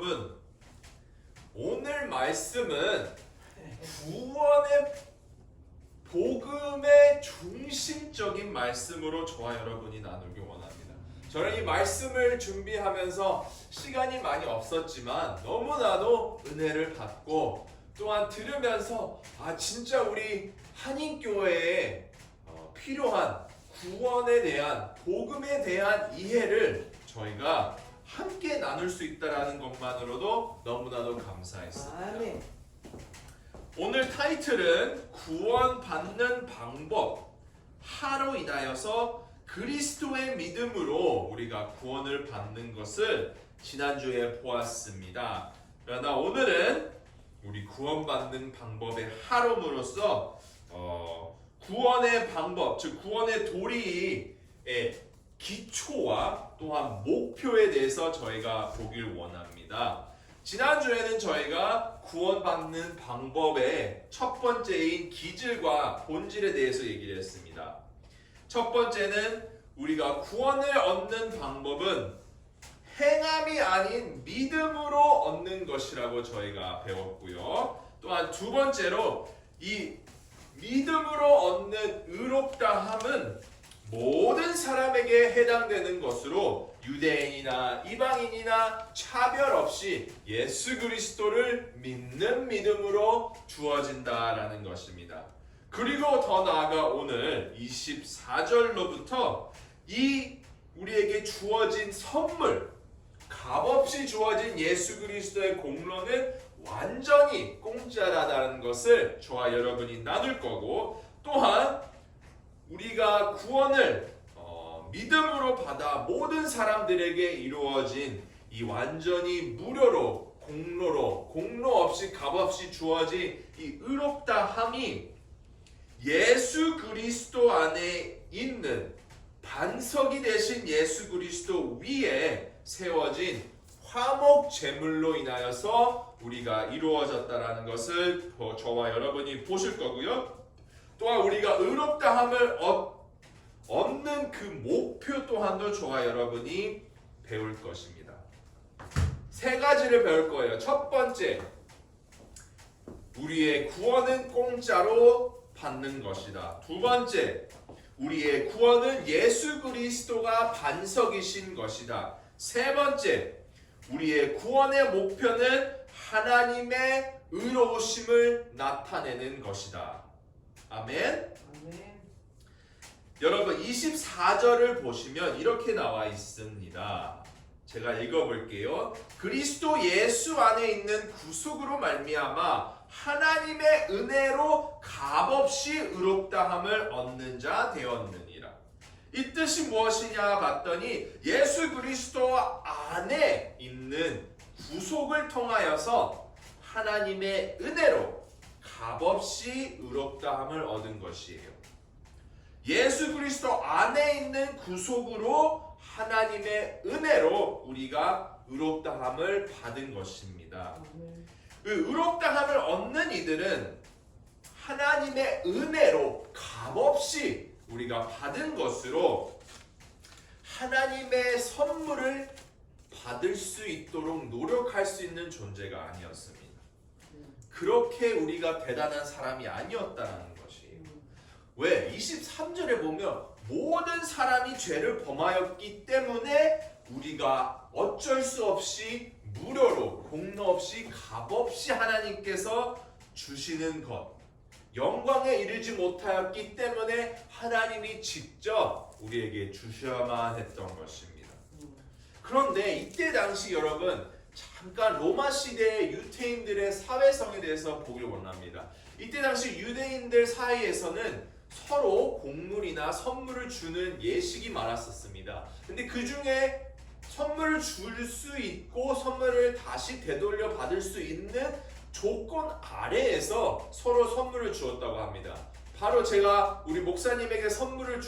여러분, 오늘 말씀은 구원의 복음의 중심적인 말씀으로 저와 여러분이 나누길 원합니다. 저는 이 말씀을 준비하면서 시간이 많이 없었지만 너무나도 은혜를 받고 또한 들으면서 진짜 우리 한인교회에 필요한 구원에 대한 복음에 대한 이해를 저희가 함께 나눌 수 있다는 것만으로도 너무나도 감사했습니다. 아멘. 오늘 타이틀은 구원받는 방법, 하로 인하여서 그리스도의 믿음으로 우리가 구원을 받는 것을 지난주에 보았습니다. 그러나 오늘은 우리 구원받는 방법의 하로므로서 구원의 방법, 즉 구원의 도리의 기초와 또한 목표에 대해서 저희가 보길 원합니다. 지난주에는 저희가 구원받는 방법의 첫 번째인 기질과 본질에 대해서 얘기를 했습니다. 첫 번째는 우리가 구원을 얻는 방법은 행함이 아닌 믿음으로 얻는 것이라고 저희가 배웠고요. 또한 두 번째로 이 믿음으로 얻는 의롭다함은 모든 사람에게 해당되는 것으로 유대인이나 이방인이나 차별 없이 예수 그리스도를 믿는 믿음으로 주어진다라는 것입니다. 그리고 더 나아가 오늘 24절로부터 이 우리에게 주어진 선물, 값없이 주어진 예수 그리스도의 공로는 완전히 공짜라는 것을 저와 여러분이 나눌 거고, 또한 우리가 구원을 믿음으로 받아 모든 사람들에게 이루어진 이 완전히 무료로 공로 없이 값없이 주어진 이 의롭다함이 예수 그리스도 안에 있는 반석이 되신 예수 그리스도 위에 세워진 화목 제물로 인하여서 우리가 이루어졌다라는 것을 저와 여러분이 보실 거고요. 또한 우리가 의롭다함을 얻는 그 목표 또한도 저와 여러분이 배울 것입니다. 세 가지를 배울 거예요. 첫 번째, 우리의 구원은 공짜로 받는 것이다. 두 번째, 우리의 구원은 예수 그리스도가 반석이신 것이다. 세 번째, 우리의 구원의 목표는 하나님의 의로우심을 나타내는 것이다. 아멘. 아멘. 여러분 24절을 보시면 이렇게 나와 있습니다. 제가 읽어볼게요. 그리스도 예수 안에 있는 구속으로 말미암아 하나님의 은혜로 값없이 의롭다함을 얻는 자 되었느니라. 이 뜻이 무엇이냐 봤더니 예수 그리스도 안에 있는 구속을 통하여서 하나님의 은혜로 값없이 의롭다함을 얻은 것이에요. 예수 그리스도 안에 있는 구속으로 하나님의 은혜로 우리가 의롭다함을 받은 것입니다. 그 의롭다함을 얻는 이들은 하나님의 은혜로 값없이 우리가 받은 것으로 하나님의 선물을 받을 수 있도록 노력할 수 있는 존재가 아니었습니다. 그렇게 우리가 대단한 사람이 아니었다는 것이에요. 왜? 23절에 보면 모든 사람이 죄를 범하였기 때문에 우리가 어쩔 수 없이 무료로 공로 없이 값없이 하나님께서 주시는 것, 영광에 이르지 못하였기 때문에 하나님이 직접 우리에게 주셔야만 했던 것입니다. 그런데 이때 당시 여러분, 잠깐 로마 시대의 유대인들의 사회성에 대해서 보길 원합니다. 이때 당시 유대인들 사이에서는 서로 곡물이나 선물을 주는 예식이 많았었습니다. 근데 그 중에 선물을 줄 수 있고 선물을 다시 되돌려 받을 수 있는 조건 아래에서 서로 선물을 주었다고 합니다. 바로 제가 우리 목사님에게 선물을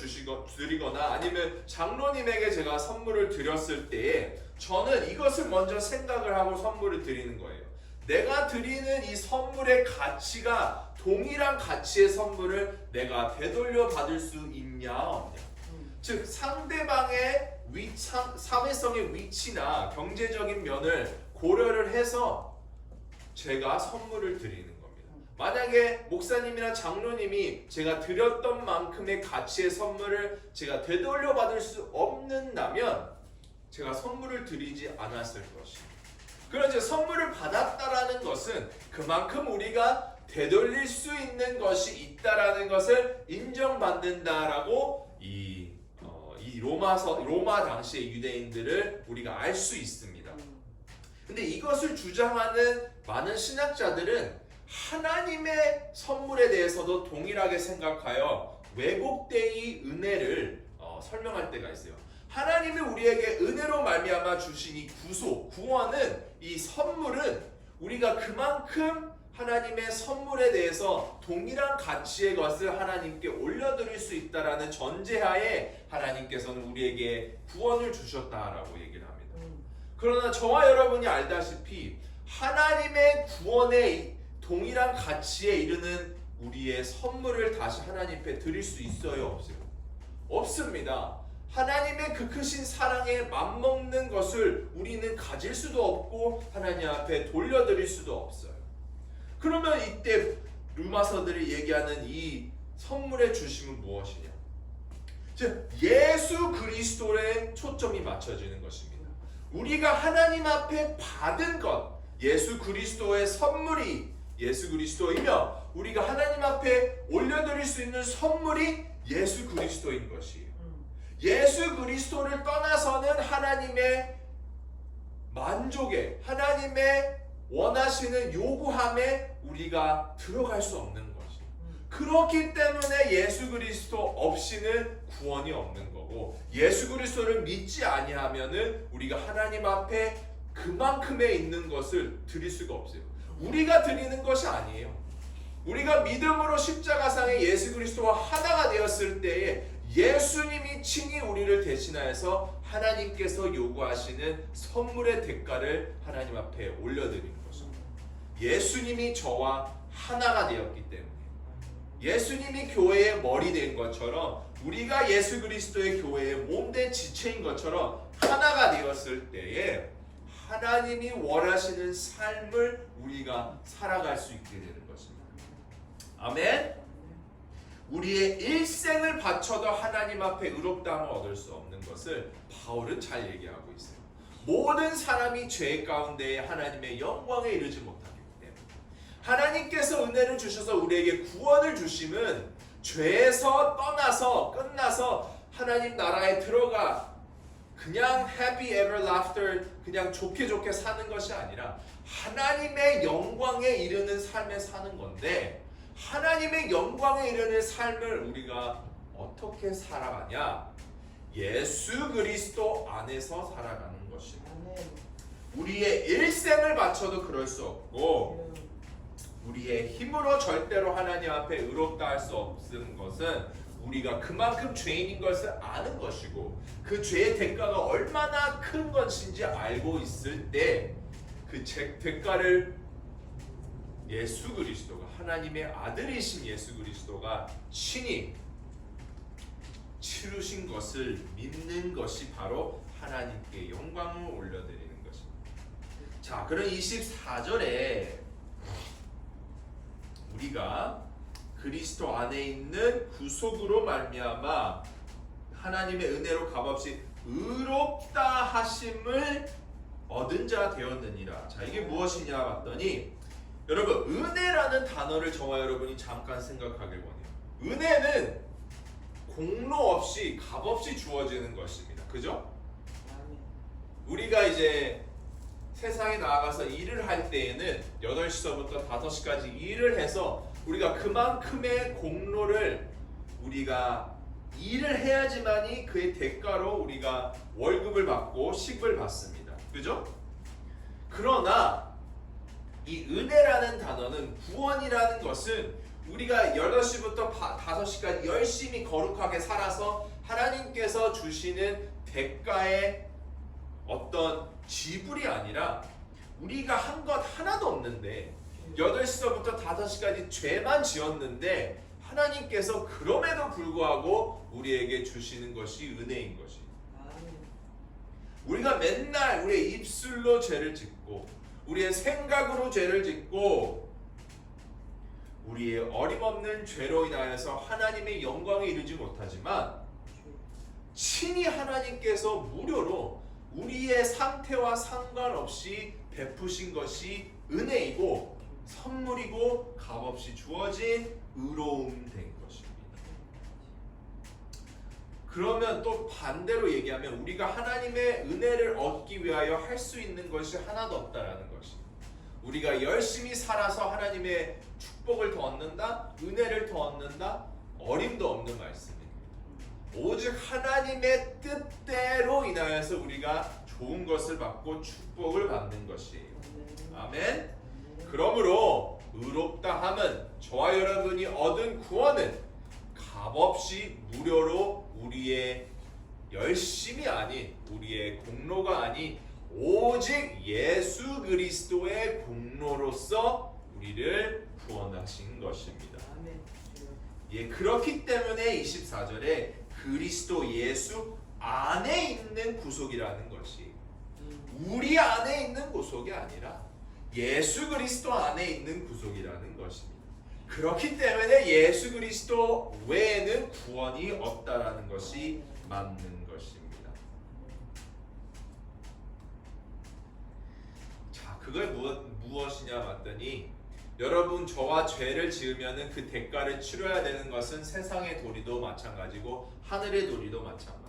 드리거나 아니면 장로님에게 제가 선물을 드렸을 때에 저는 이것을 먼저 생각을 하고 선물을 드리는 거예요. 내가 드리는 이 선물의 가치가 동일한 가치의 선물을 내가 되돌려 받을 수 있냐 없냐. 즉 상대방의 사회성의 위치나 경제적인 면을 고려를 해서 제가 선물을 드리는 겁니다. 만약에 목사님이나 장로님이 제가 드렸던 만큼의 가치의 선물을 제가 되돌려 받을 수 없는다면 제가 선물을 드리지 않았을 것입니다. 그런데 선물을 받았다라는 것은 그만큼 우리가 되돌릴 수 있는 것이 있다라는 것을 인정받는다라고 이 로마 당시의 유대인들을 우리가 알 수 있습니다. 근데 이것을 주장하는 많은 신학자들은 하나님의 선물에 대해서도 동일하게 생각하여 왜곡되이 은혜를 설명할 때가 있어요. 하나님이 우리에게 은혜로 말미암아 주신 이 구원은, 이 선물은 우리가 그만큼 하나님의 선물에 대해서 동일한 가치의 것을 하나님께 올려드릴 수 있다라는 전제하에 하나님께서는 우리에게 구원을 주셨다라고 얘기를 합니다. 그러나 저와 여러분이 알다시피 하나님의 구원의 동일한 가치에 이르는 우리의 선물을 다시 하나님 앞에 드릴 수 있어요, 없어요? 없습니다. 하나님의 그 크신 사랑에 맞먹는 것을 우리는 가질 수도 없고 하나님 앞에 돌려드릴 수도 없어요. 그러면 이때 루마서들이 얘기하는 이 선물의 주심은 무엇이냐? 즉 예수 그리스도에 초점이 맞춰지는 것입니다. 우리가 하나님 앞에 받은 것, 예수 그리스도의 선물이 예수 그리스도이며 우리가 하나님 앞에 올려드릴 수 있는 선물이 예수 그리스도인 것이에요. 예수 그리스도를 떠나서는 하나님의 만족에, 하나님의 원하시는 요구함에 우리가 들어갈 수 없는 것이에요. 그렇기 때문에 예수 그리스도 없이는 구원이 없는 거고, 예수 그리스도를 믿지 아니하면은 우리가 하나님 앞에 그만큼에 있는 것을 드릴 수가 없어요. 우리가 드리는 것이 아니에요. 우리가 믿음으로 십자가상에 예수 그리스도와 하나가 되었을 때에 예수님이 친히 우리를 대신하여서 하나님께서 요구하시는 선물의 대가를 하나님 앞에 올려드리는 것입니다. 예수님이 저와 하나가 되었기 때문에, 예수님이 교회의 머리 된 것처럼 우리가 예수 그리스도의 교회의 몸된 지체인 것처럼 하나가 되었을 때에 하나님이 원하시는 삶을 우리가 살아갈 수 있게 되는 것입니다. 아멘. 우리의 일생을 바쳐도 하나님 앞에 의롭다함을 얻을 수 없는 것을 바울은 잘 얘기하고 있어요. 모든 사람이 죄 가운데에 하나님의 영광에 이르지 못하기 때문에 하나님께서 은혜를 주셔서 우리에게 구원을 주심은 죄에서 떠나서 끝나서 하나님 나라에 들어가 그냥 happy ever after 그냥 좋게 사는 것이 아니라 하나님의 영광에 이르는 삶에 사는 건데, 하나님의 영광에 이르는 삶을 우리가 어떻게 살아가냐? 예수 그리스도 안에서 살아가는 것입니다. 우리의 일생을 바쳐도 그럴 수 없고 우리의 힘으로 절대로 하나님 앞에 의롭다 할 수 없는 것은 우리가 그만큼 죄인인 것을 아는 것이고 그 죄의 대가가 얼마나 큰 것인지 알고 있을 때 그 대가를 예수 그리스도가, 하나님의 아들이신 예수 그리스도가 친히 치르신 것을 믿는 것이 바로 하나님께 영광을 올려드리는 것입니다. 자, 그럼 24절에 우리가 그리스도 안에 있는 구속으로 말미암아 하나님의 은혜로 값없이 의롭다 하심을 얻은 자 되었느니라. 자, 이게 무엇이냐 봤더니 여러분, 은혜라는 단어를 저와 여러분이 잠깐 생각하길 원해요. 은혜는 공로 없이 값없이 주어지는 것입니다. 그죠? 우리가 이제 세상에 나아가서 일을 할 때에는 8시서부터 5시까지 일을 해서 우리가 그만큼의 공로를 우리가 일을 해야지만이 그의 대가로 우리가 월급을 받고 식을 받습니다. 그죠? 그러나 이 은혜라는 단어는, 구원이라는 것은 우리가 8시부터 5시까지 열심히 거룩하게 살아서 하나님께서 주시는 대가의 어떤 지불이 아니라 우리가 한 것 하나도 없는데 8시서부터 5시까지 죄만 지었는데 하나님께서 그럼에도 불구하고 우리에게 주시는 것이 은혜인 것이. 우리가 맨날 우리의 입술로 죄를 짓고 우리의 생각으로 죄를 짓고 우리의 어림없는 죄로 인하여서 하나님의 영광에 이르지 못하지만 친히 하나님께서 무료로 우리의 상태와 상관없이 베푸신 것이 은혜이고 선물이고 값없이 주어진 의로움 된 것입니다. 그러면 또 반대로 얘기하면 우리가 하나님의 은혜를 얻기 위하여 할 수 있는 것이 하나도 없다라는 것입니다. 우리가 열심히 살아서 하나님의 축복을 더 얻는다, 은혜를 더 얻는다, 어림도 없는 말씀입니다. 오직 하나님의 뜻대로 인하여서 우리가 좋은 것을 받고 축복을 받는 것이에요. 아멘. 그러므로 의롭다 함은 저와 여러분이 얻은 구원은 값없이 무료로 우리의 열심이 아닌 우리의 공로가 아닌 오직 예수 그리스도의 공로로서 우리를 구원하신 것입니다. 예, 그렇기 때문에 24절에 그리스도 예수 안에 있는 구속이라는 것이 우리 안에 있는 구속이 아니라 예수 그리스도 안에 있는 구속이라는 것입니다. 그렇기 때문에 예수 그리스도 외에는 구원이 없다라는 것이 맞는 것입니다. 자, 그걸 무엇이냐 봤더니 여러분 저와 죄를 지으면은 그 대가를 치러야 되는 것은 세상의 도리도 마찬가지고 하늘의 도리도 마찬가지입니다.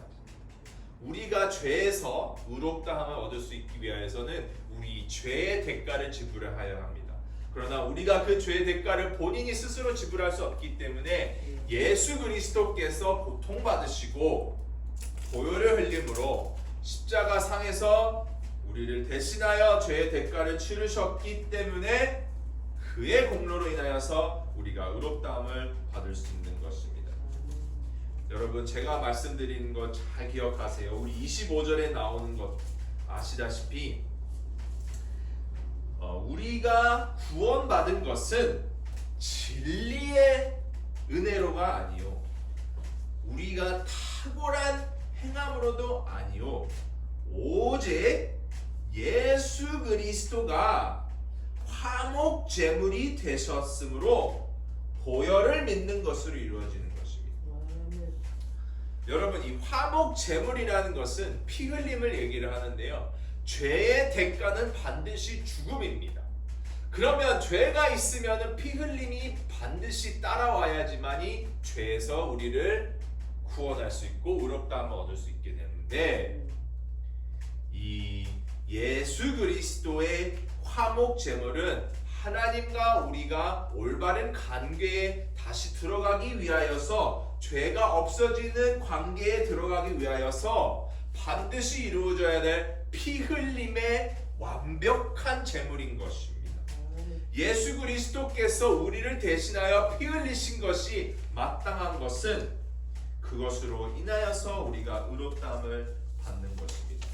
우리가 죄에서 의롭다함을 얻을 수 있기 위하여서는 우리 죄의 대가를 지불하여야 합니다. 그러나 우리가 그 죄의 대가를 본인이 스스로 지불할 수 없기 때문에 예수 그리스도께서 고통받으시고 보혈을 흘림으로 십자가 상에서 우리를 대신하여 죄의 대가를 치르셨기 때문에 그의 공로로 인하여서 우리가 의롭다함을 받을 수 있는 것입니다. 여러분 제가 말씀드리는 것 잘 기억하세요. 우리 25절에 나오는 것 아시다시피 우리가 구원받은 것은 진리의 은혜로가 아니요 우리가 탁월한 행함으로도 아니요 오직 예수 그리스도가 화목 제물이 되셨으므로 보혈을 믿는 것으로 이루어지는 것입니다. 여러분 이 화목 제물이라는 것은 피 흘림을 얘기를 하는데요. 죄의 대가는 반드시 죽음입니다. 그러면 죄가 있으면 피 흘림이 반드시 따라와야지만이 죄에서 우리를 구원할 수 있고 의롭다함을 얻을 수 있게 되는데 이 예수 그리스도의 화목 제물은 하나님과 우리가 올바른 관계에 다시 들어가기 위하여서 죄가 없어지는 관계에 들어가기 위하여서 반드시 이루어져야 될 피 흘림의 완벽한 제물인 것입니다. 예수 그리스도께서 우리를 대신하여 피 흘리신 것이 마땅한 것은 그것으로 인하여서 우리가 의롭다함을 받는 것입니다.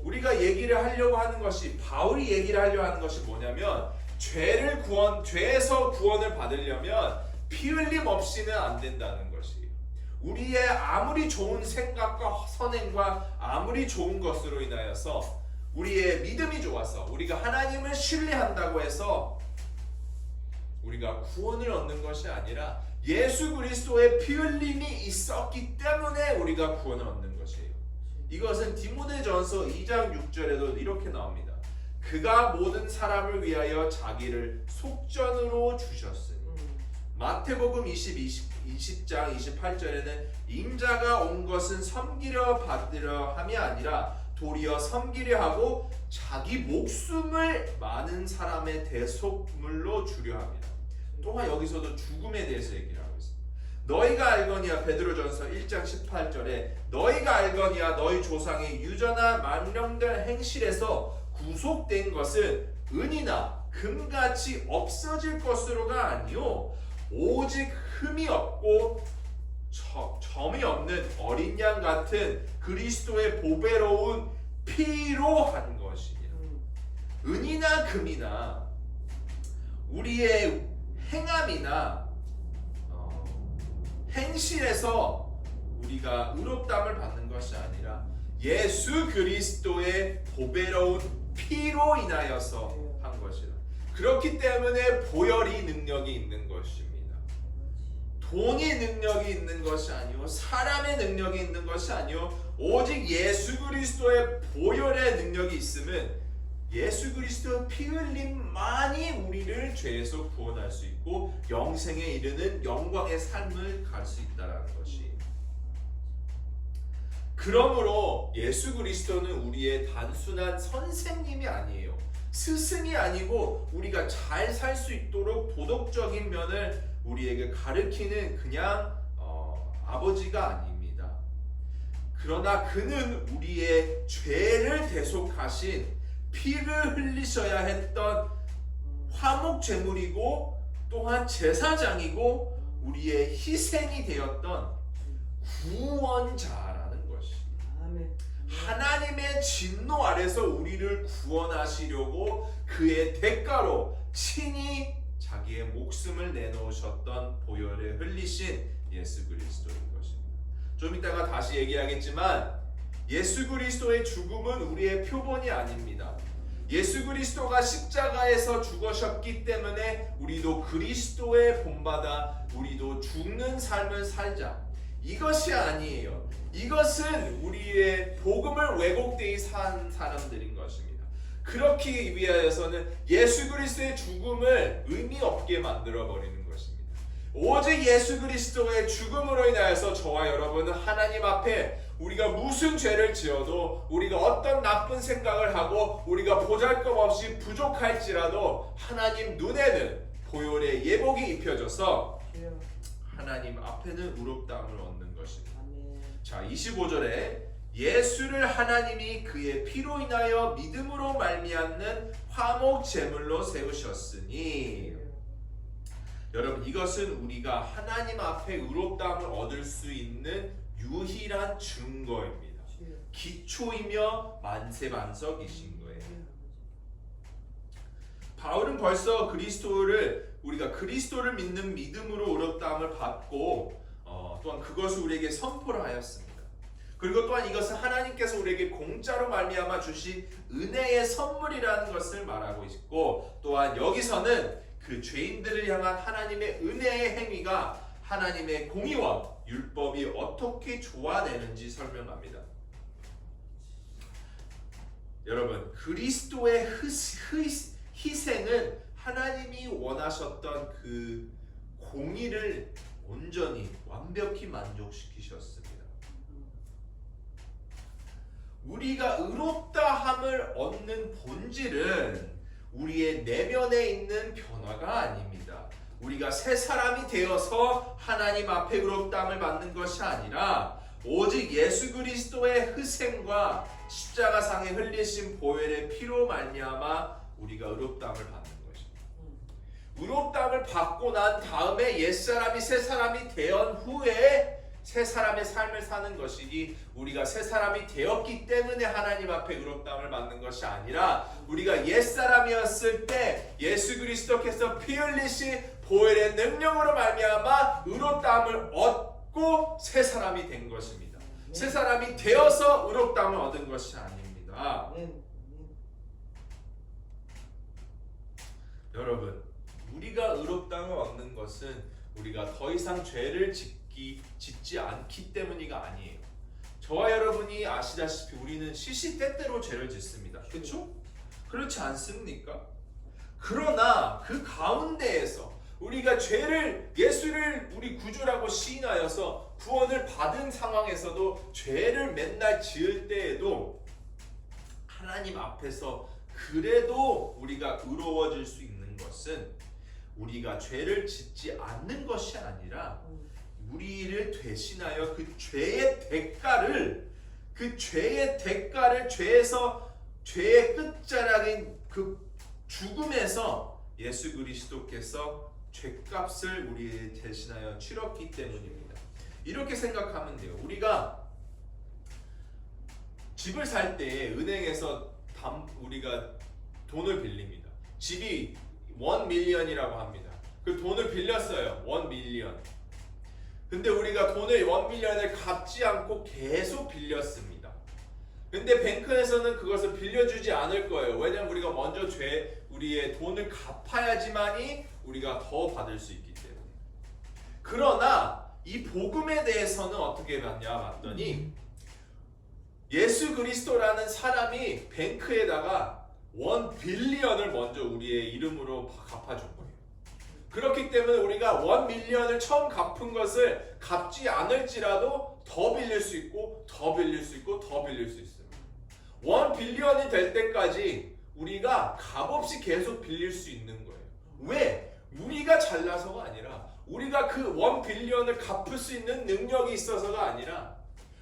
우리가 얘기를 하려고 하는 것이 바울이 얘기를 하려고 하는 것이 뭐냐면 죄에서 구원을 받으려면 피 흘림 없이는 안 된다는 것이에요. 우리의 아무리 좋은 생각과 선행과 아무리 좋은 것으로 인하여서 우리의 믿음이 좋아서 우리가 하나님을 신뢰한다고 해서 우리가 구원을 얻는 것이 아니라 예수 그리스도의 피 흘림이 있었기 때문에 우리가 구원을 얻는 것이에요. 이것은 디모데전서 2장 6절에도 이렇게 나옵니다. 그가 모든 사람을 위하여 자기를 속전으로 주셨으니 마태복음 20장 28절에는 인자가 온 것은 섬기려 받으려 함이 아니라 도리어 섬기려 하고 자기 목숨을 많은 사람의 대속물로 주려 합니다. 또한 여기서도 죽음에 대해서 얘기를 하고 있습니다. 너희가 알거니와 베드로전서 1장 18절에 너희가 알거니와 너희 조상의 유전한 만령된 행실에서 구속된 것은 은이나 금같이 없어질 것으로가 아니요 오직 흠이 없고 점이 없는 어린 양 같은 그리스도의 보배로운 피로 한 것이니라. 은이나 금이나 우리의 행함이나 행실에서 우리가 의롭다함을 받는 것이 아니라 예수 그리스도의 보배로운 피로 인하여서 한 것이라. 그렇기 때문에 보혈이 능력이 있는 것입니다. 돈이 능력이 있는 것이 아니요, 사람의 능력이 있는 것이 아니요, 오직 예수 그리스도의 보혈의 능력이 있으면 예수 그리스도의 피 흘림만이 우리를 죄에서 구원할 수 있고 영생에 이르는 영광의 삶을 갈 수 있다는 것이. 그러므로 예수 그리스도는 우리의 단순한 선생님이 아니에요. 스승이 아니고 우리가 잘 살 수 있도록 도덕적인 면을 우리에게 가르치는 그냥 아버지가 아닙니다. 그러나 그는 우리의 죄를 대속하신 피를 흘리셔야 했던 화목 제물이고 또한 제사장이고 우리의 희생이 되었던 구원자라는 것이. 하나님의 진노 아래서 우리를 구원하시려고 그의 대가로 친히 자기의 목숨을 내놓으셨던 보혈에 흘리신 예수 그리스도인 것입니다. 좀 이따가 다시 얘기하겠지만 예수 그리스도의 죽음은 우리의 표본이 아닙니다. 예수 그리스도가 십자가에서 죽으셨기 때문에 우리도 그리스도의 본받아 우리도 죽는 삶을 살자. 이것이 아니에요. 이것은 우리의 복음을 왜곡되이 산 사람들인 것입니다. 그렇기 위하여서는 예수 그리스도의 죽음을 의미 없게 만들어 버리는 것입니다. 오직 예수 그리스도의 죽음으로 인하여서 저와 여러분은 하나님 앞에 우리가 무슨 죄를 지어도 우리가 어떤 나쁜 생각을 하고 우리가 보잘것없이 부족할지라도 하나님 눈에는 보혈의 예복이 입혀져서 하나님 앞에는 의롭다함을 얻는 것입니다. 자, 25절에 예수를 하나님이 그의 피로 인하여 믿음으로 말미암는 화목 제물로 세우셨으니. 여러분, 이것은 우리가 하나님 앞에 의롭다함을 얻을 수 있는 유일한 증거입니다. 기초이며 만세반석이신 거예요. 바울은 벌써 우리가 그리스도를 믿는 믿음으로 의롭다함을 받고 또한 그것을 우리에게 선포를 하였습니다. 그리고 또한 이것은 하나님께서 우리에게 공짜로 말미암아 주신 은혜의 선물이라는 것을 말하고 있고, 또한 여기서는 그 죄인들을 향한 하나님의 은혜의 행위가 하나님의 공의와 율법이 어떻게 조화되는지 설명합니다. 여러분, 그리스도의 희생은 하나님이 원하셨던 그 공의를 온전히 완벽히 만족시키셨습니다. 우리가 의롭다함을 얻는 본질은 우리의 내면에 있는 변화가 아닙니다. 우리가 새 사람이 되어서 하나님 앞에 의롭다함을 받는 것이 아니라 오직 예수 그리스도의 희생과 십자가상에 흘리신 보혈의 피로 말미암아 우리가 의롭다함을 받는 것입니다. 의롭다함을 받고 난 다음에 옛사람이 새 사람이 된 후에 새 사람의 삶을 사는 것이니, 우리가 새 사람이 되었기 때문에 하나님 앞에 의롭다함을 받는 것이 아니라 우리가 옛사람이었을 때 예수 그리스도께서 피 흘리신 보혈의 능력으로 말미암아 의롭다함을 얻고 새 사람이 된 것입니다. 새 사람이 되어서 의롭다함을 얻은 것이 아닙니다. 여러분, 우리가 의롭다함을 얻는 것은 우리가 더 이상 죄를 짓지 않기 때문이가 아니에요. 저와 여러분이 아시다시피 우리는 시시때때로 죄를 짓습니다. 그렇죠? 그렇지 않습니까? 그러나 그 가운데에서 우리가 예수를 우리 구주라고 시인하여서 구원을 받은 상황에서도 죄를 맨날 지을 때에도 하나님 앞에서 그래도 우리가 의로워질 수 있는 것은 우리가 죄를 짓지 않는 것이 아니라 우리를 대신하여 그 죄의 대가를 죄의 끝자락인 그 죽음에서 예수 그리스도께서 죄값을 우리 대신하여 치렀기 때문입니다. 이렇게 생각하면 돼요. 우리가 집을 살 때 은행에서 우리가 돈을 빌립니다. 집이 1밀리언이라고 합니다. 그 돈을 빌렸어요. 1밀리언. 근데 우리가 돈을 1밀리언을 갚지 않고 계속 빌렸습니다. 근데 뱅크에서는 그것을 빌려주지 않을 거예요. 왜냐면 우리가 먼저 우리의 돈을 갚아야지만이 우리가 더 받을 수 있기 때문에. 그러나 이 복음에 대해서는 어떻게 봤더니 예수 그리스도라는 사람이 뱅크에다가 1 빌리언을 먼저 우리의 이름으로 갚아준 거예요. 그렇기 때문에 우리가 1 밀리언을 처음 갚은 것을 갚지 않을지라도 더 빌릴 수 있고 더 빌릴 수 있고 더 빌릴 수 있어요. 1 빌리언이 될 때까지 우리가 값없이 계속 빌릴 수 있는 거예요. 왜? 우리가 잘나서가 아니라 우리가 그 1 빌리언을 갚을 수 있는 능력이 있어서가 아니라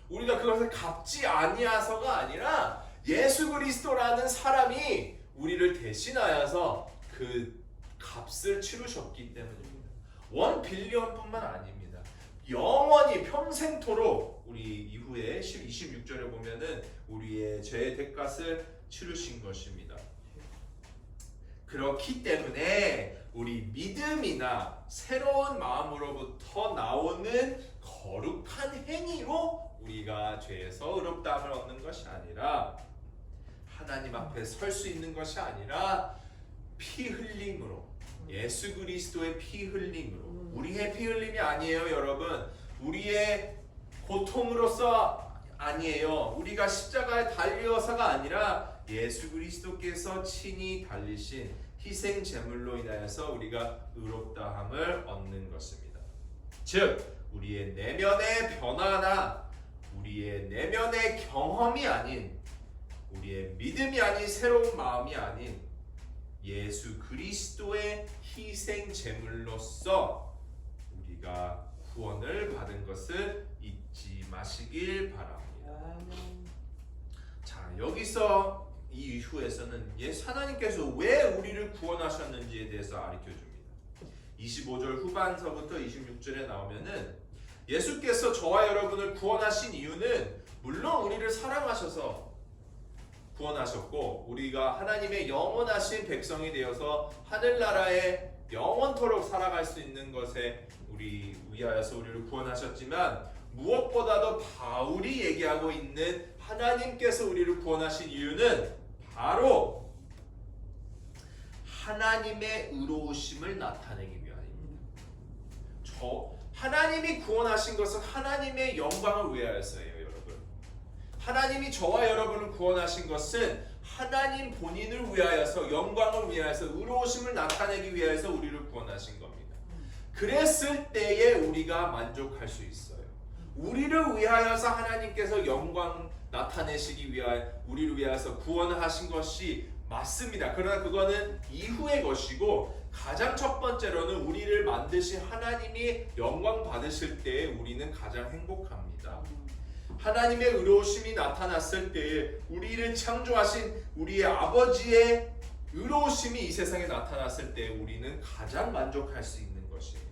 우리가 그것을 갚지 아니하서가 아니라 예수 그리스도라는 사람이 우리를 대신하여서 그 값을 치르셨기 때문입니다. 1 빌리언뿐만 아닙니다. 영원히 평생토록 우리 이후에 26절에 보면은 우리의 죄의 대값을 치르신 것입니다. 그렇기 때문에 우리 믿음이나 새로운 마음으로부터 나오는 거룩한 행위로 우리가 죄에서 의롭다함을 얻는 것이 아니라 하나님 앞에 설 수 있는 것이 아니라 피 흘림으로 예수 그리스도의 피 흘림으로 우리의 피 흘림이 아니에요 여러분. 우리의 고통으로서 아니에요. 우리가 십자가에 달려서가 아니라 예수 그리스도께서 친히 달리신 희생 제물로 인하여서 우리가 의롭다함을 얻는 것입니다. 즉 우리의 내면의 변화나 우리의 내면의 경험이 아닌 우리의 믿음이 아닌 새로운 마음이 아닌 예수 그리스도의 희생 제물로서 우리가 구원을 받은 것을 잊지 마시길 바랍니다. 자, 여기서 이 이후에서는 하나님께서 왜 우리를 구원하셨는지에 대해서 가르쳐줍니다. 25절 후반서부터 26절에 나오면은 예수께서 저와 여러분을 구원하신 이유는 물론 우리를 사랑하셔서 구원하셨고 우리가 하나님의 영원하신 백성이 되어서 하늘나라에 영원토록 살아갈 수 있는 것에 우리 위하여서 우리를 구원하셨지만 무엇보다도 바울이 얘기하고 있는 하나님께서 우리를 구원하신 이유는 바로 하나님의 의로우심을 나타내기 위함입니다. 하나님이 구원하신 것은 하나님의 영광을 위하여서예요, 여러분. 하나님이 저와 여러분을 구원하신 것은 하나님 본인을 위하여서 영광을 위하여서 의로우심을 나타내기 위하여서 우리를 구원하신 겁니다. 그랬을 때에 우리가 만족할 수 있어요. 우리를 위하여서 하나님께서 영광 나타내시기 위하여 우리를 위하여서 구원을 하신 것이 맞습니다. 그러나 그거는 이후의 것이고 가장 첫 번째로는 우리를 만드신 하나님이 영광 받으실 때에 우리는 가장 행복합니다. 하나님의 의로우심이 나타났을 때에 우리를 창조하신 우리의 아버지의 의로우심이 이 세상에 나타났을 때에 우리는 가장 만족할 수 있는 것이에요.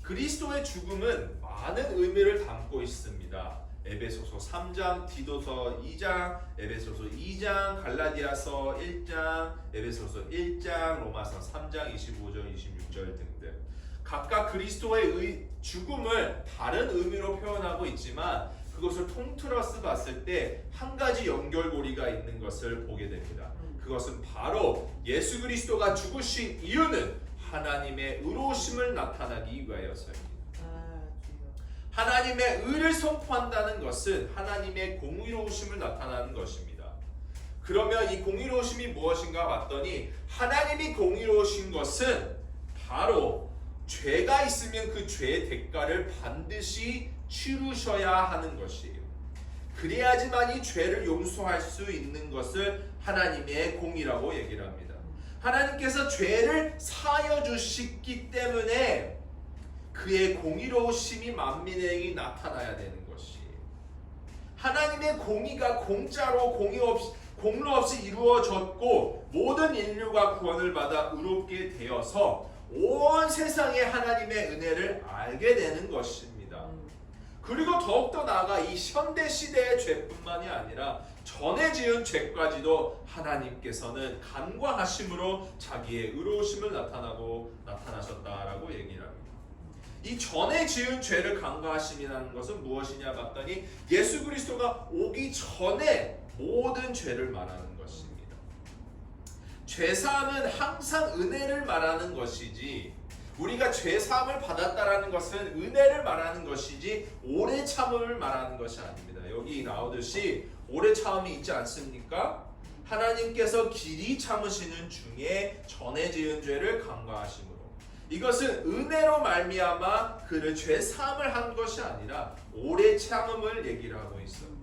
그리스도의 죽음은 많은 의미를 담고 있습니다. 에베소서 3장, 디도서 2장, 에베소서 2장, 갈라디아서 1장, 에베소서 1장, 로마서 3장 25절, 26절 등등. 각각 그리스도의 죽음을 다른 의미로 표현하고 있지만 그것을 통틀어서 봤을 때 한 가지 연결고리가 있는 것을 보게 됩니다. 그것은 바로 예수 그리스도가 죽으신 이유는 하나님의 의로우심을 나타나기 위하여서입니다. 하나님의 의를 선포한다는 것은 하나님의 공의로우심을 나타나는 것입니다. 그러면 이 공의로우심이 무엇인가 봤더니 하나님이 공의로우신 것은 바로 죄가 있으면 그 죄의 대가를 반드시 치르셔야 하는 것이에요. 그래야지만 이 죄를 용서할 수 있는 것을 하나님의 공의라고 얘기를 합니다. 하나님께서 죄를 사하여 주시기 때문에 그의 공의로우심이 만민에게 나타나야 되는 것이에요. 하나님의 공의가 공짜로 공로 없이 이루어졌고 모든 인류가 구원을 받아 의롭게 되어서 온 세상에 하나님의 은혜를 알게 되는 것입니다. 그리고 더욱더 나아가 이 현대 시대의 죄뿐만이 아니라 전에 지은 죄까지도 하나님께서는 간과하심으로 자기의 의로우심을 나타나셨다라고 얘기를 합니다. 이 전에 지은 죄를 간과하심이라는 것은 무엇이냐 봤더니 예수 그리스도가 오기 전에 모든 죄를 말하는 것입니다. 죄사함은 항상 은혜를 말하는 것이지, 우리가 죄사함을 받았다라는 것은 은혜를 말하는 것이지 오래 참음을 말하는 것이 아닙니다. 여기 나오듯이 오래 참음이 있지 않습니까? 하나님께서 길이 참으시는 중에 전에 지은 죄를 간과하심으로, 이것은 은혜로 말미암아 그를 죄사함을 한 것이 아니라 오래 참음을 얘기를 하고 있습니다.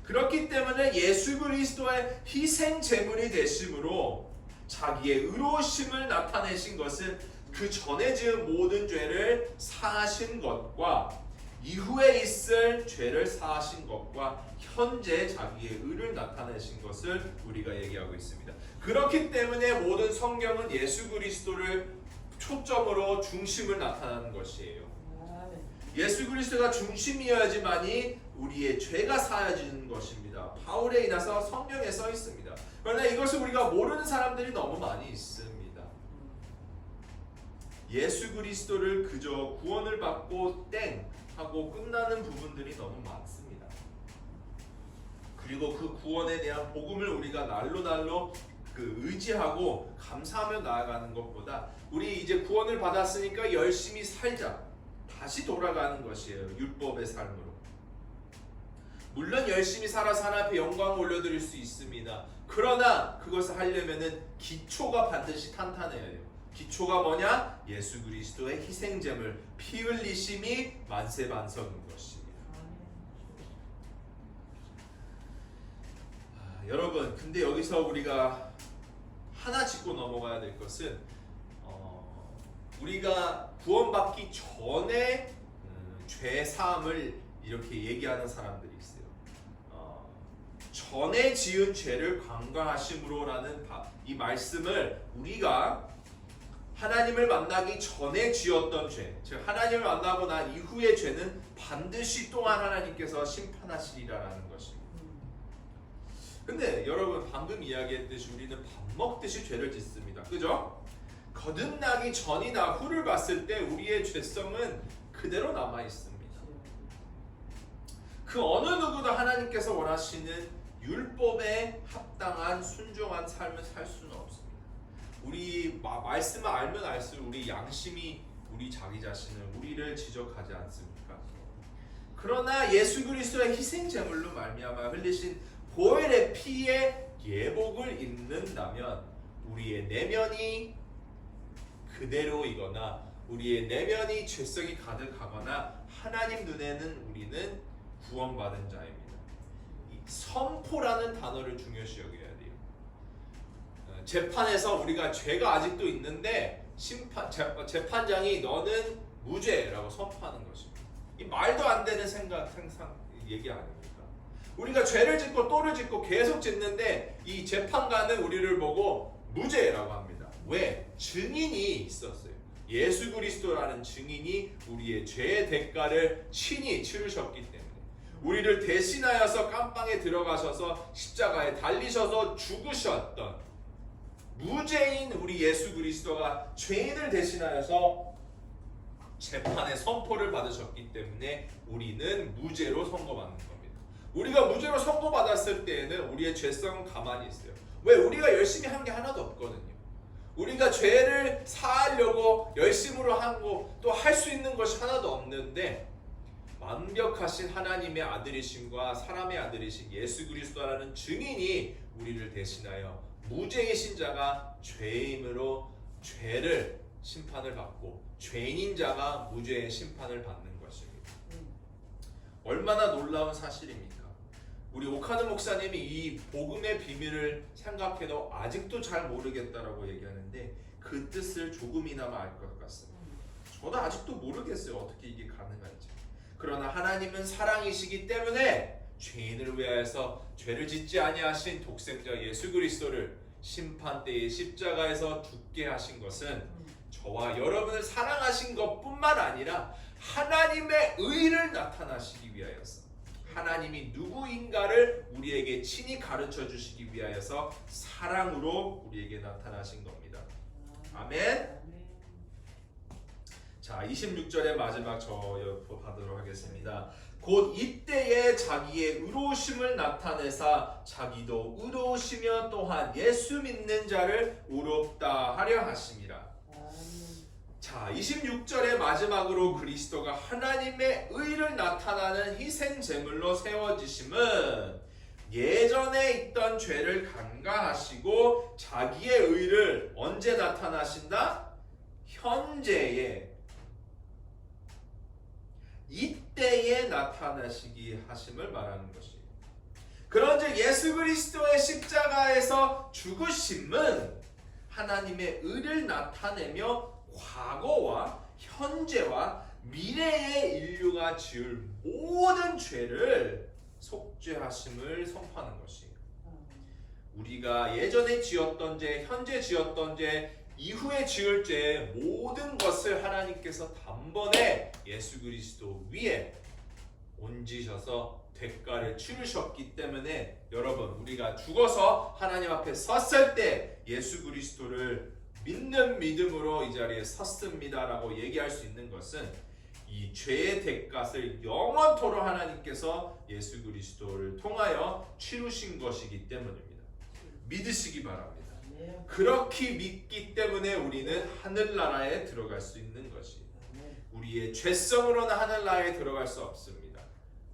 그렇기 때문에 예수 그리스도의 희생 제물이 되심으로 자기의 의로우심을 나타내신 것은 그 전에 지은 모든 죄를 사하신 것과 이후에 있을 죄를 사하신 것과 현재 자기의 의를 나타내신 것을 우리가 얘기하고 있습니다. 그렇기 때문에 모든 성경은 예수 그리스도를 초점으로 중심을 나타내는 것이에요. 예수 그리스도가 중심이어야지만이 우리의 죄가 사해지는 것입니다. 바울에 인해서 성경에 써 있습니다. 그러나 이것을 우리가 모르는 사람들이 너무 많이 있습니다. 예수 그리스도를 그저 구원을 받고 땡 하고 끝나는 부분들이 너무 많습니다. 그리고 그 구원에 대한 복음을 우리가 날로 의지하고 감사하며 나아가는 것보다 우리 이제 구원을 받았으니까 열심히 살자, 다시 돌아가는 것이에요. 율법의 삶으로. 물론 열심히 살아서 하나님 앞에 영광을 올려드릴 수 있습니다. 그러나 그것을 하려면은 기초가 반드시 탄탄해야 해요. 기초가 뭐냐? 예수 그리스도의 희생제물, 피 흘리심이 만세반석인 것입니다. 여러분, 근데 여기서 우리가 하나 짚고 넘어가야 될 것은 우리가 구원받기 전에 죄 사함을 이렇게 얘기하는 사람들이 있어요. 전에 지은 죄를 간과하심으로라는 이 말씀을 우리가 하나님을 만나기 전에 지었던 죄, 즉 하나님을 만나고 난 이후의 죄는 반드시 또한 하나님께서 심판하시리라는 것입니다. 근데 여러분, 방금 이야기했듯이 우리는 밥 먹듯이 죄를 짓습니다. 그죠? 거듭나기 전이나 후를 봤을 때 우리의 죄성은 그대로 남아 있습니다. 그 어느 누구도 하나님께서 원하시는 율법에 합당한 순종한 삶을 살 수는 없습니다. 우리 말씀을 알면 알수록 우리 양심이 우리 자기 자신을 우리를 지적하지 않습니까? 그러나 예수 그리스도의 희생 제물로 말미암아 흘리신 보혈의 피의 예복을 입는다면 우리의 내면이 그대로이거나 우리의 내면이 죄성이 가득하거나 하나님 눈에는 우리는 구원받은 자입니다. 이 선포라는 단어를 중요시 여겨야 돼요. 재판에서 우리가 죄가 아직도 있는데 재판장이 너는 무죄라고 선포하는 것입니다. 이 말도 안 되는 생각 얘기 아닙니까? 우리가 죄를 짓고 또를 짓고 계속 짓는데 이 재판관은 우리를 보고 무죄라고 합니다. 왜? 증인이 있었어요. 예수 그리스도라는 증인이 우리의 죄의 대가를 친히 치르셨기 때문에, 우리를 대신하여서 깜방에 들어가셔서 십자가에 달리셔서 죽으셨던 무죄인 우리 예수 그리스도가 죄인을 대신하여서 재판의 선포를 받으셨기 때문에 우리는 무죄로 선고받는 겁니다. 우리가 무죄로 선고받았을 때에는 우리의 죄성은 가만히 있어요. 왜? 우리가 열심히 한 게 하나도 없거든요. 우리가 죄를 사하려고 열심으로 하고 또 할 수 있는 것이 하나도 없는데, 완벽하신 하나님의 아들이심과 사람의 아들이신 예수 그리스도라는 증인이 우리를 대신하여 무죄이신 자가 죄임으로 죄를 심판을 받고 죄인인 자가 무죄의 심판을 받는 것입니다. 얼마나 놀라운 사실입니까? 우리 오카드 목사님이 이 복음의 비밀을 생각해도 아직도 잘 모르겠다라고 얘기하는데 그 뜻을 조금이나마 알 것 같습니다. 저도 아직도 모르겠어요. 어떻게 이게 가능한지. 그러나 하나님은 사랑이시기 때문에 죄인을 위하여서 죄를 짓지 아니하신 독생자 예수 그리스도를 심판 때의 십자가에서 죽게 하신 것은 저와 여러분을 사랑하신 것뿐만 아니라 하나님의 의를 나타나시기 위하여서, 하나님이 누구인가를 우리에게 친히 가르쳐 주시기 위하여서 사랑으로 우리에게 나타나신 겁니다. 아멘. 자, 26절의 마지막 받도록 하겠습니다. 곧 이때에 자기의 의로우심을 나타내사 자기도 의로우시며 또한 예수 믿는 자를 의롭다 하려 하심이라. 자, 26절의 마지막으로 그리스도가 하나님의 의를 나타나는 희생 제물로 세워지심은 예전에 있던 죄를 간과하시고 자기의 의를 언제 나타나신다? 현재에, 이때에 나타나시기 하심을 말하는 것이에요. 그런즉 예수 그리스도의 십자가에서 죽으심은 하나님의 의를 나타내며 과거와 현재와 미래의 인류가 지을 모든 죄를 속죄하심을 선포하는 것이에요. 우리가 예전에 지었던 죄, 현재 지었던 죄, 이후에 지을 죄 모든 것을 하나님께서 단번에 예수 그리스도 위에 얹으셔서 대가를 치르셨기 때문에 여러분, 우리가 죽어서 하나님 앞에 섰을 때 예수 그리스도를 믿는 믿음으로 이 자리에 섰습니다라고 얘기할 수 있는 것은 이 죄의 대가를 영원토록 하나님께서 예수 그리스도를 통하여 치르신 것이기 때문입니다. 믿으시기 바랍니다. 그렇게 믿기 때문에 우리는 하늘나라에 들어갈 수 있는 것이에요. 우리의 죄성으로는 하늘나라에 들어갈 수 없습니다.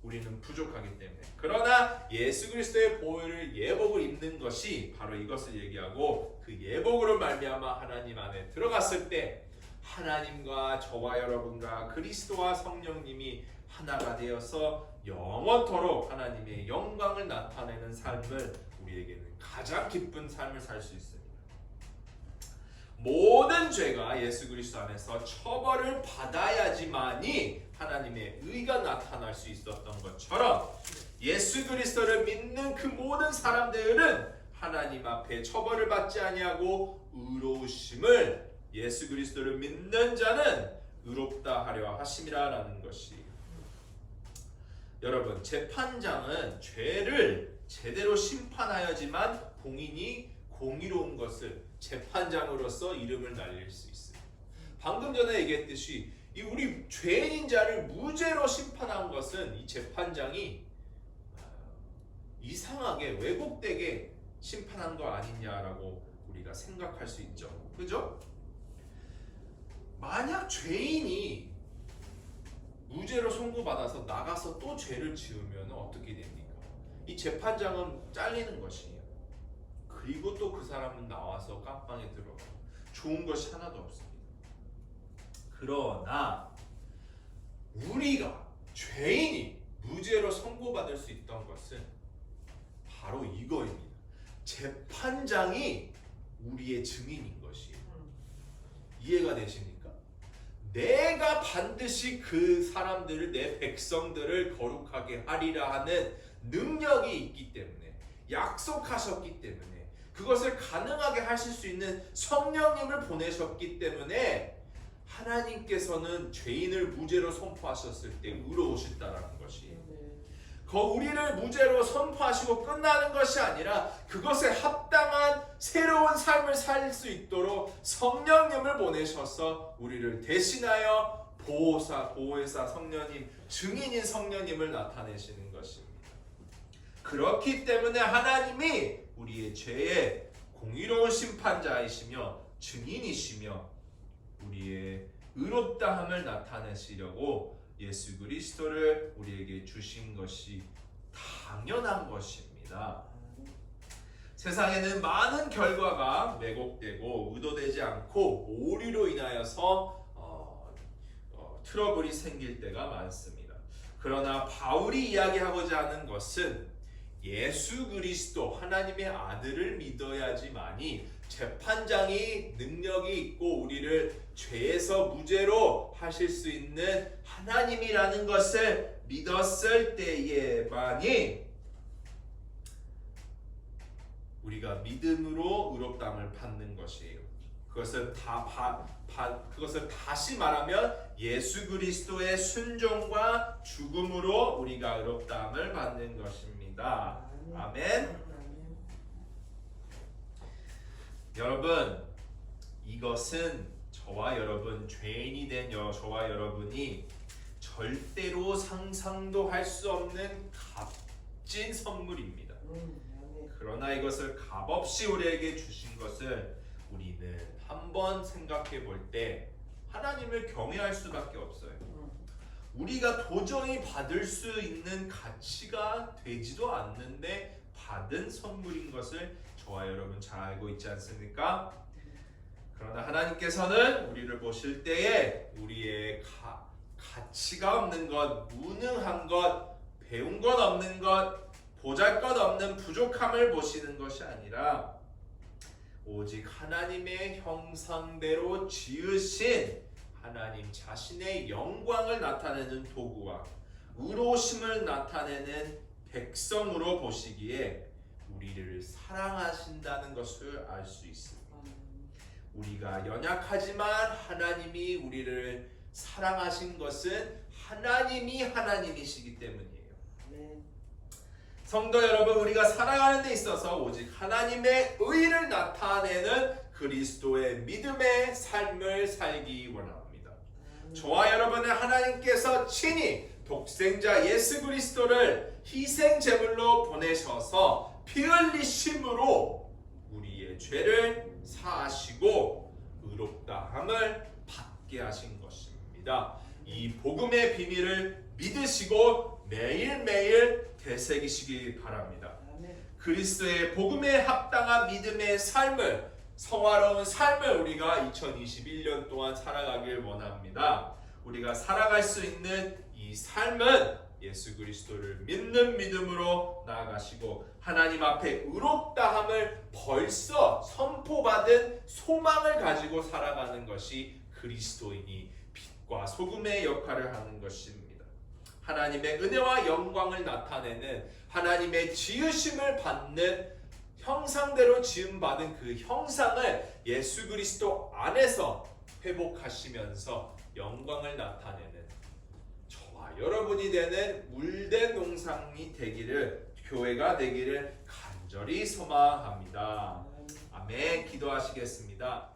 우리는 부족하기 때문에. 그러나 예수 그리스도의 보혈을 예복을 입는 것이 바로 이것을 얘기하고, 그 예복으로 말미암아 하나님 안에 들어갔을 때 하나님과 저와 여러분과 그리스도와 성령님이 하나가 되어서 영원토록 하나님의 영광을 나타내는 삶을, 우리에게는 가장 기쁜 삶을 살 수 있습니다. 모든 죄가 예수 그리스도 안에서 처벌을 받아야지만이 하나님의 의가 나타날 수 있었던 것처럼 예수 그리스도를 믿는 그 모든 사람들은 하나님 앞에 처벌을 받지 아니하고 의로우심을, 예수 그리스도를 믿는 자는 의롭다 하려 하심이라라는 것이. 여러분, 재판장은 죄를 제대로 심판하여지만 공인이 공의로운 것을 재판장으로서 이름을 날릴 수 있습니다. 방금 전에 얘기했듯이 이 우리 죄인인 자를 무죄로 심판한 것은 이 재판장이 이상하게 왜곡되게 심판한 거 아니냐라고 우리가 생각할 수 있죠. 그죠? 만약 죄인이 무죄로 선고받아서 나가서 또 죄를 지으면 어떻게 됩니까? 이 재판장은 잘리는 것이에요. 그리고 또 그 사람은 나와서 깜빵에 들어가고 좋은 것이 하나도 없습니다. 그러나 우리가 죄인이 무죄로 선고받을 수 있던 것은 바로 이거입니다. 재판장이 우리의 증인인 것이에요. 이해가 되십니까? 내가 반드시 그 사람들을, 내 백성들을 거룩하게 하리라 하는 능력이 있기 때문에, 약속하셨기 때문에, 그것을 가능하게 하실 수 있는 성령님을 보내셨기 때문에 하나님께서는 죄인을 무죄로 선포하셨을 때 의로우셨다라는 것이에요. 우리를 무죄로 선포하시고 끝나는 것이 아니라 그것에 합당한 새로운 삶을 살 수 있도록 성령님을 보내셔서 우리를 대신하여 보호사 성령님, 증인인 성령님을 나타내시는 것입니다. 그렇기 때문에 하나님이 우리의 죄의 공의로운 심판자이시며 증인이시며 우리의 의롭다함을 나타내시려고 예수 그리스도를 우리에게 주신 것이 당연한 것입니다. 세상에는 많은 결과가 왜곡되고 의도되지 않고 오류로 인하여서 트러블이 생길 때가 많습니다. 그러나 바울이 이야기하고자 하는 것은 예수 그리스도 하나님의 아들을 믿어야지만이 재판장이 능력이 있고 우리를 죄에서 무죄로 하실 수 있는 하나님이라는 것을 믿었을 때에만이 우리가 믿음으로 의롭다함을 받는 것이에요. 그것을 다시 말하면 예수 그리스도의 순종과 죽음으로 우리가 의롭다함을 받는 것입니다. 아멘. 여러분, 이것은 저와 여러분, 죄인이 된 저와 여러분이 절대로 상상도 할 수 없는 값진 선물입니다. 그러나 이것을 값없이 우리에게 주신 것을 우리는 한번 생각해 볼 때 하나님을 경외할 수밖에 없어요. 우리가 도저히 받을 수 있는 가치가 되지도 않는데 받은 선물인 것을 저와 여러분 잘 알고 있지 않습니까? 그러나 하나님께서는 우리를 보실 때에 우리의 가치가 없는 것, 무능한 것, 배운 것 없는 것, 보잘것없는 부족함을 보시는 것이 아니라 오직 하나님의 형상대로 지으신 하나님 자신의 영광을 나타내는 도구와 의로우심을 나타내는 백성으로 보시기에 우리를 사랑하신다는 것을 알 수 있습니다. 우리가 연약하지만 하나님이 우리를 사랑하신 것은 하나님이 하나님이시기 때문이에요. 성도 여러분, 우리가 살아가는 데 있어서 오직 하나님의 의를 나타내는 그리스도의 믿음의 삶을 살기 원합니다. 저와 여러분은 하나님께서 친히 독생자 예수 그리스도를 희생 제물로 보내셔서 피 흘리심으로 우리의 죄를 사하시고 의롭다함을 받게 하신 것입니다. 이 복음의 비밀을 믿으시고 매일매일 되새기시기 바랍니다. 그리스도의 복음에 합당한 믿음의 삶을, 성화로운 삶을 우리가 2021년 동안 살아가길 원합니다. 우리가 살아갈 수 있는 이 삶은 예수 그리스도를 믿는 믿음으로 나아가시고 하나님 앞에 의롭다함을 벌써 선포받은 소망을 가지고 살아가는 것이 그리스도인이 빛과 소금의 역할을 하는 것입니다. 하나님의 은혜와 영광을 나타내는 하나님의 지으심을 받는 형상대로 지음받은 그 형상을 예수 그리스도 안에서 회복하시면서 영광을 나타내는 저와 여러분이 되는 물된 농상이 되기를, 교회가 되기를 간절히 소망합니다. 아멘. 기도하시겠습니다.